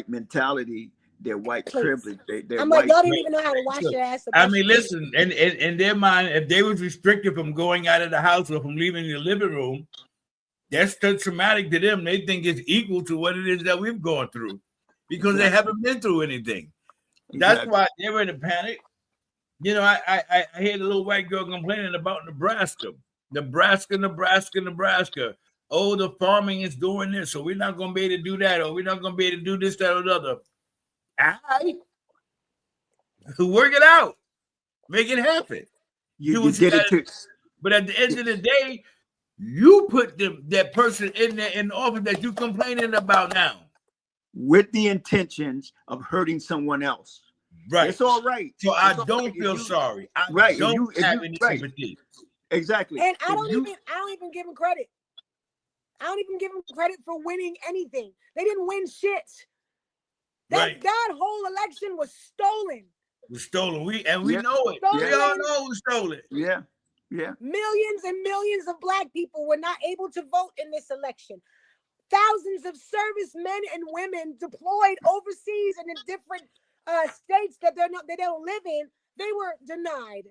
mentality, their white Please. privilege, their I'm like, white. y'all didn't even know how to wash your ass. I mean, listen, and in their mind, if they was restricted from going out of the house or from leaving the living room, that's so traumatic to them. They think it's equal to what it is that we've gone through because they haven't been through anything. That's why they were in a panic. You know, I hear the little white girl complaining about Nebraska. Oh, the farming is doing this, so we're not going to be able to do that, or we're not going to be able to do this, that, or the other. Work it out. Make it happen. You did it too. But at the end of the day, you put that person in there in the office that you're complaining about now. With the intentions of hurting someone else. Right. It's all right. So I don't feel sorry. I don't have any sympathy. Exactly. And I don't even give them credit. I don't even give them credit for winning anything. They didn't win shit. That whole election was stolen. It was stolen. We know it. Stolen. We all know it was stolen. Yeah. Millions and millions of Black people were not able to vote in this election. Thousands of servicemen and women deployed overseas and in different states that they don't live in, they were denied.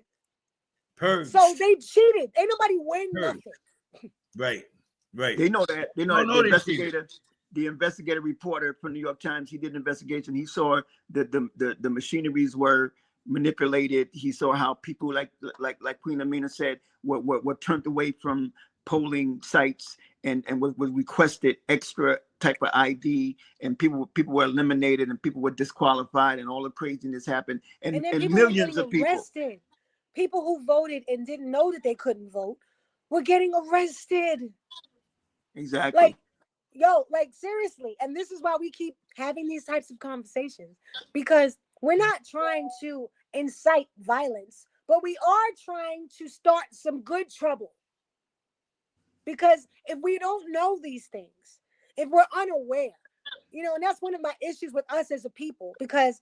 Purge. So they cheated. Ain't nobody win nothing. Right. They know that. They know that. The investigative reporter from New York Times, he did an investigation. He saw that the machineries were manipulated. He saw how people like Queen Amina said were turned away from polling sites and was requested extra type of ID, and people were eliminated and people were disqualified, and all the craziness happened, and millions of people. Arrested. People who voted and didn't know that they couldn't vote were getting arrested. Exactly. Like seriously. And this is why we keep having these types of conversations, because we're not trying to incite violence, but we are trying to start some good trouble. Because if we don't know these things, if we're unaware, and that's one of my issues with us as a people, because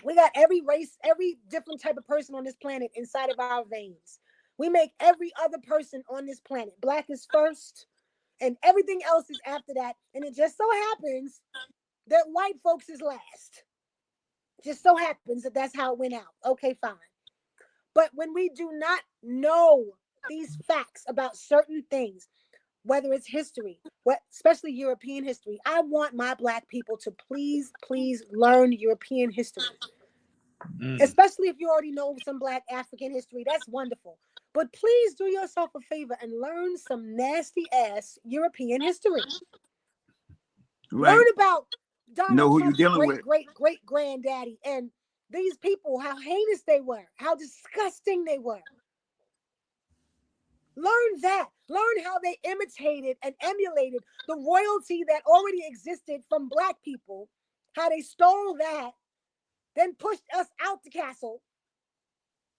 we got every race, every different type of person on this planet inside of our veins. We make every other person on this planet. Black is first, and everything else is after that. And it just so happens that white folks is last. Just so happens that that's how it went out. Okay, fine. But when we do not know these facts about certain things, whether it's history, especially European history, I want my Black people to please learn European history. Especially if you already know some Black African history, that's wonderful. But please do yourself a favor and learn some nasty ass European history. Right. Learn about Donald Trump's great granddaddy and these people, how heinous they were, how disgusting they were. Learn that. Learn how they imitated and emulated the royalty that already existed from Black people, how they stole that, then pushed us out the castle,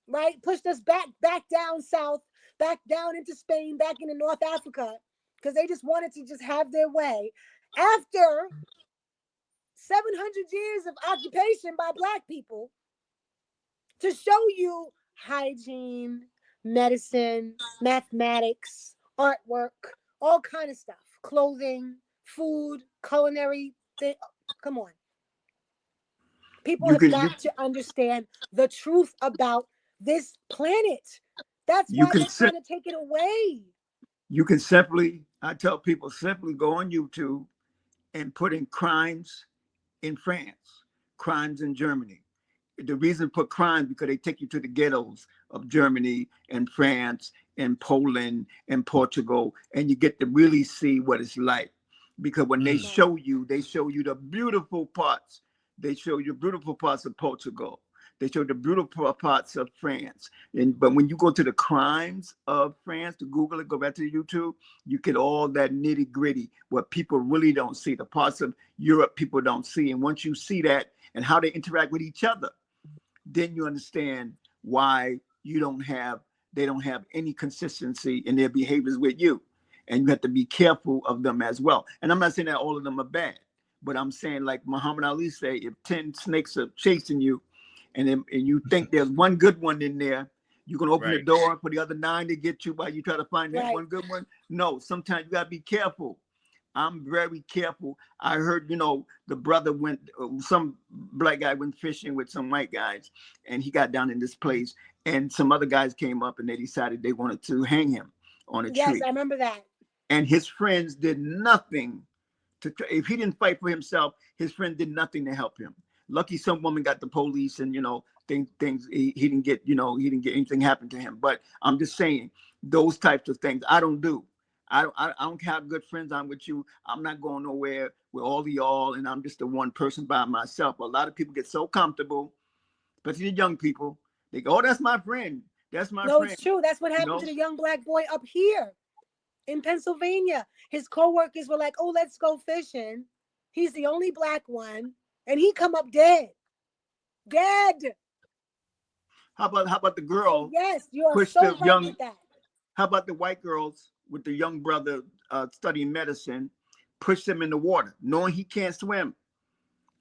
right? Pushed us back down south, back down into Spain, back into North Africa, because they just wanted to just have their way. After 700 years of occupation by Black people, to show you hygiene, medicine, mathematics, artwork, all kind of stuff, clothing, food, culinary thing. Come on. People have got to understand the truth about this planet. That's why they're trying to take it away. You can I tell people, simply go on YouTube and put in crimes in France, crimes in Germany. The reason for crimes, because they take you to the ghettos of Germany and France and Poland and Portugal, and you get to really see what it's like. Because when they show you the beautiful parts. They show you beautiful parts of Portugal. They show the beautiful parts of France. But when you go to the crimes of France, to Google it, go back to YouTube, you get all that nitty gritty, what people really don't see, the parts of Europe people don't see. And once you see that and how they interact with each other, then you understand why they don't have any consistency in their behaviors with you. And you have to be careful of them as well. And I'm not saying that all of them are bad. But I'm saying, like Muhammad Ali say, if 10 snakes are chasing you and you think there's one good one in there, you're going to open the door for the other 9 to get you while you try to find that one good one. No, sometimes you got to be careful I'm very careful. I heard, the brother went, some black guy went fishing with some white guys, and he got down in this place, and some other guys came up and they decided they wanted to hang him on a Yes, tree. I remember that. And his friends did nothing if he didn't fight for himself, his friend did nothing to help him. Lucky some woman got the police and things he didn't get, he didn't get anything happen to him. But I'm just saying those types of things I don't do. I don't care how good friends I'm with you. I'm not going nowhere with all of y'all, and I'm just the one person by myself. A lot of people get so comfortable, especially the young people. They go, "Oh, that's my friend. That's my friend." It's true. That's what happened to the young black boy up here in Pennsylvania. His co-workers were like, "Oh, let's go fishing." He's the only black one, and he come up dead. How about the girl? Yes, you are pushed so the right young, with that. How about the white girls with the young brother studying medicine, pushed him in the water, knowing he can't swim?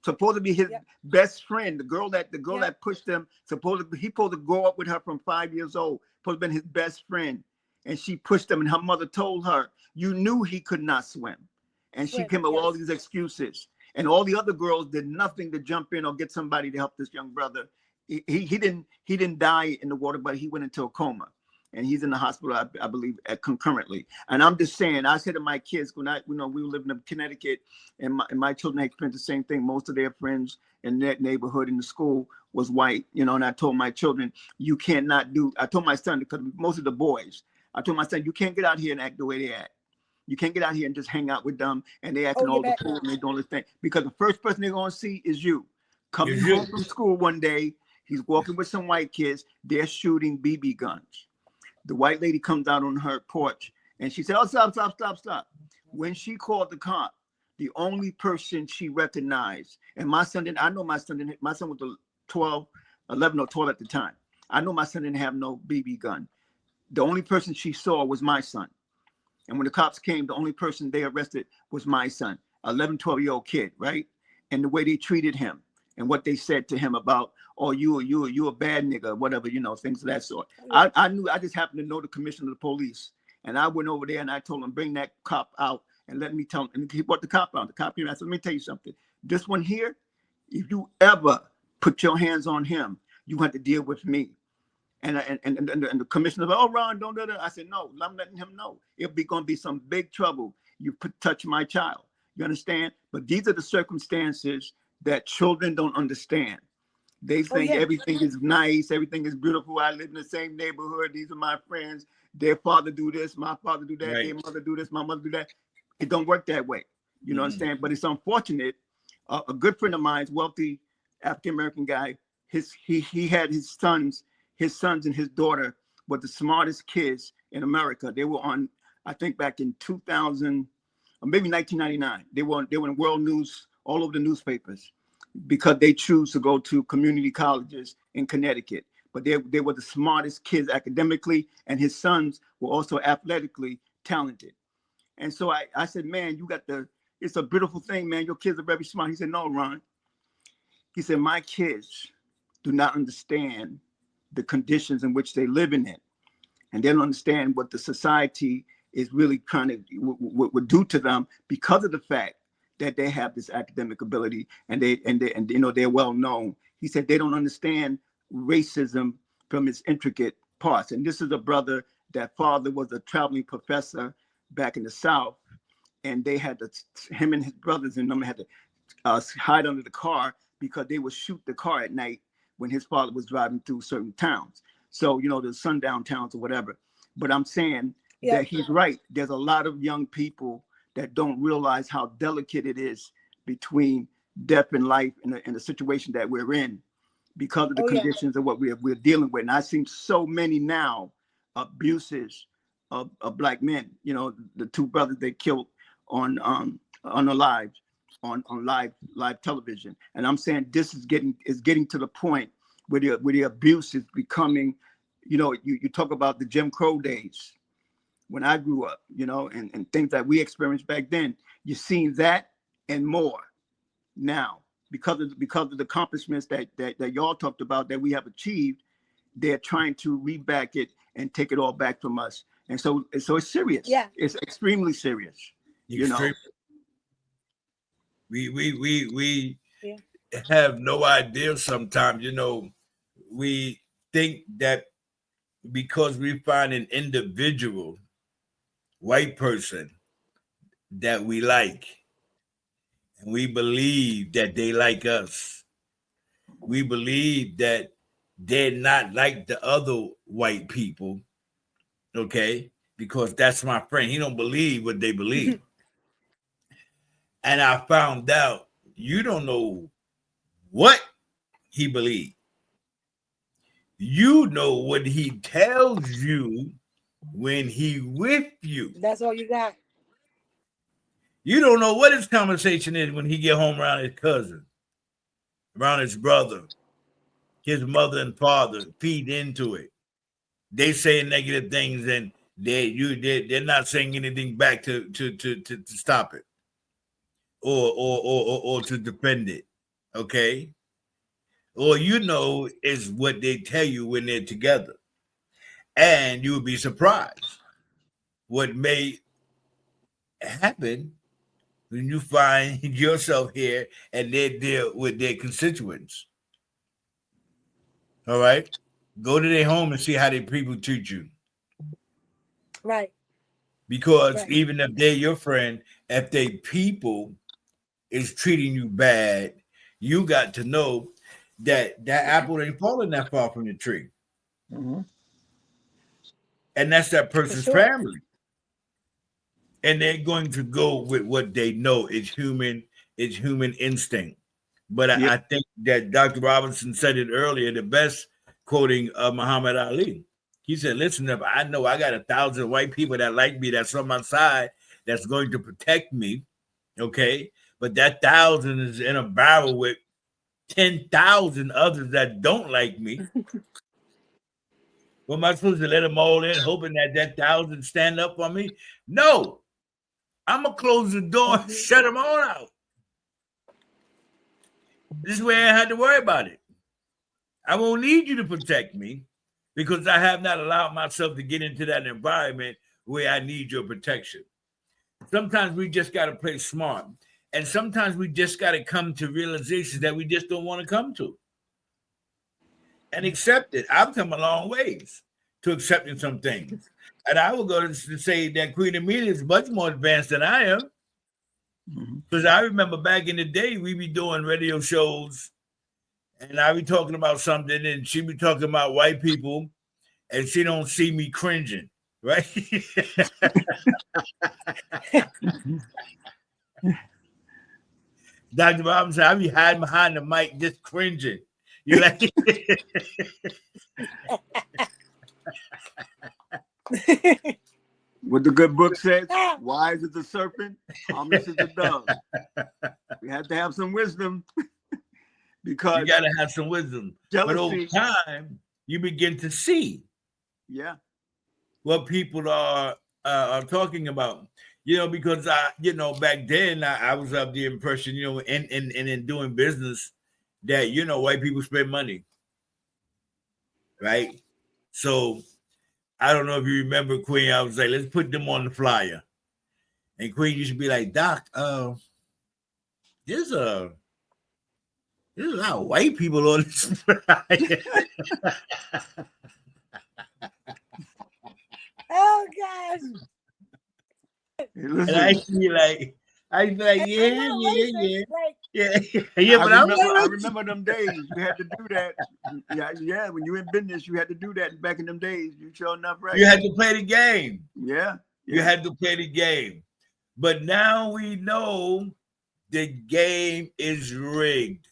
Supposed to be his best friend, the girl that pushed him. He supposed to grow up with her from 5 years old. Supposed to be his best friend, and she pushed him. And her mother told her, "You knew he could not swim," and she came up with all these excuses. And all the other girls did nothing to jump in or get somebody to help this young brother. He didn't die in the water, but he went into a coma. And he's in the hospital, I believe, concurrently. And I'm just saying, I said to my kids, when we were living in Connecticut, and my children experienced the same thing. Most of their friends in that neighborhood in the school was white, and I told my children, I told my son, because most of the boys, I told my son, you can't get out here and act the way they act. You can't get out here and just hang out with them and they acting all the fool and they doing this thing. Because the first person they're going to see is you. Coming home from school one day, he's walking with some white kids, they're shooting BB guns. The white lady comes out on her porch and she said, "Oh, stop. When she called the cop, the only person she recognized, and my son was 11 or 12 at the time. I know my son didn't have no BB gun. The only person she saw was my son. And when the cops came, the only person they arrested was my son, 11, 12-year-old kid, right? And the way they treated him and what they said to him about, "Oh, you a bad nigga," whatever, things of that sort. I knew, I just happened to know the commissioner of the police. And I went over there and I told him, "Bring that cop out and let me tell him." And he brought the cop out. The cop came out. I said, "Let me tell you something. This one here, if you ever put your hands on him, you have to deal with me." And the commissioner said, "Oh, Ron, don't do that." I said, "No, I'm letting him know. It'll be going to be some big trouble. You touch my child. You understand?" But these are the circumstances that children don't understand. They think everything is nice, everything is beautiful. I live in the same neighborhood. These are my friends. Their father do this, my father do that. Right. Their mother do this, my mother do that. It don't work that way. You understand? But it's unfortunate. A good friend of mine, wealthy African American guy, he had his sons and his daughter were the smartest kids in America. They were on, I think, back in 2000 or maybe 1999. They were in world news, all over the newspapers, because they choose to go to community colleges in Connecticut. But they were the smartest kids academically, and his sons were also athletically talented. And so I said, "Man, it's a beautiful thing, man. Your kids are very smart." He said, "No, Ron." He said, "My kids do not understand the conditions in which they live in, and they don't understand what the society is really trying to would do to them because of the fact that they have this academic ability and they're well known." He said they don't understand racism from its intricate parts. And this is a brother that father was a traveling professor back in the South, and they had him and his brothers and them had to hide under the car because they would shoot the car at night when his father was driving through certain towns. So, the sundown towns or whatever. But I'm saying that he's right. There's a lot of young people that don't realize how delicate it is between death and life in the situation that we're in because of the conditions of what we're dealing with. And I've seen so many now abuses of black men. The two brothers they killed on live television. And I'm saying this is getting to the point where the abuse is becoming, you talk about the Jim Crow days when I grew up, and things that we experienced back then. You're seeing that and more now because of the accomplishments that y'all talked about that we have achieved. They're trying to reback it and take it all back from us. And so it's serious. Yeah. It's extremely serious. We Yeah. have no idea sometimes, we think that because we find an individual white person that we like, and we believe that they like us. We believe that they're not like the other white people, okay? Because that's my friend. He don't believe what they believe. And I found out you don't know what he believes. You know what he tells you when he with you. That's all you got. You don't know what his conversation is when he get home around his cousin, around his brother, his mother and father. Feed into it. They say negative things, and they're not saying anything back to stop it or to defend it. Okay, all is what they tell you when they're together, and you would be surprised what may happen when you find yourself here and they deal with their constituents. All right, go to their home and see how their people treat you. Right. Because Right. even if they're your friend, if they people is treating you bad, you got to know that apple ain't falling that far from the tree. Mhm. And that's that For person's sure. family. And they're going to go with what they know is human instinct. But Yeah. I think that Dr. Robinson said it earlier, the best, quoting Muhammad Ali. He said, listen, if I know I got 1,000 white people that like me, that's on my side, that's going to protect me, okay? But that 1,000 is in a barrel with 10,000 others that don't like me. Well, am I supposed to let them all in, hoping that 1,000 stand up for me? No. I'm going to close the door and shut them all out. This way I had to worry about it. I won't need you to protect me because I have not allowed myself to get into that environment where I need your protection. Sometimes we just got to play smart. And sometimes we just got to come to realizations that we just don't want to come to. And accept it. I've come a long ways to accepting some things. And I will go to say that Queen Amelia is much more advanced than I am. Because I remember back in the day, we be doing radio shows and I be talking about something and she be talking about white people and she don't see me cringing, right? Dr. Robinson, I be hiding behind the mic just cringing. You like What the good book says, wise as the serpent, harmless as the dove. We have to have some wisdom because you got to have some wisdom. jealousy, but over time, you begin to see what people are talking about. Because back then I was of the impression, in doing business that, white people spend money. Right. So I don't know if you remember, Queen, I was like, let's put them on the flyer. And Queen used to be like, Doc, there's a lot of white people on this flyer. Oh gosh. Listen, And I feel like, yeah. But I remember them days. You had to do that. Yeah. When you in business, you had to do that back in them days. You sure enough, right? You had to play the game. Yeah. You had to play the game. But now we know the game is rigged.